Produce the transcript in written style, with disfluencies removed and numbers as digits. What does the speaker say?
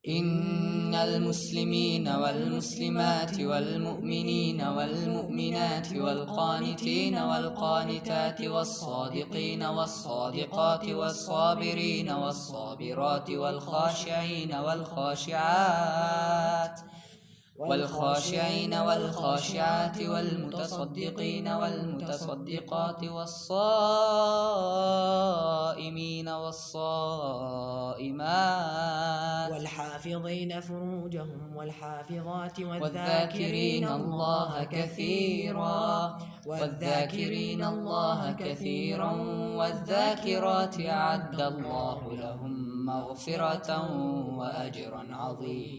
إن المسلمين والمسلمات والمؤمنين والمؤمنات والقانتين والقانتات والصادقين والصادقات والصابرين والصابرات والخاشعين والخاشعات والمتصدقين والمتصدقات والصائمين والصائمات والحافظين فروجهم والحافظات والذاكرين الله كثيرا والذاكرات أعد الله لهم مغفرة وأجرا عظيما.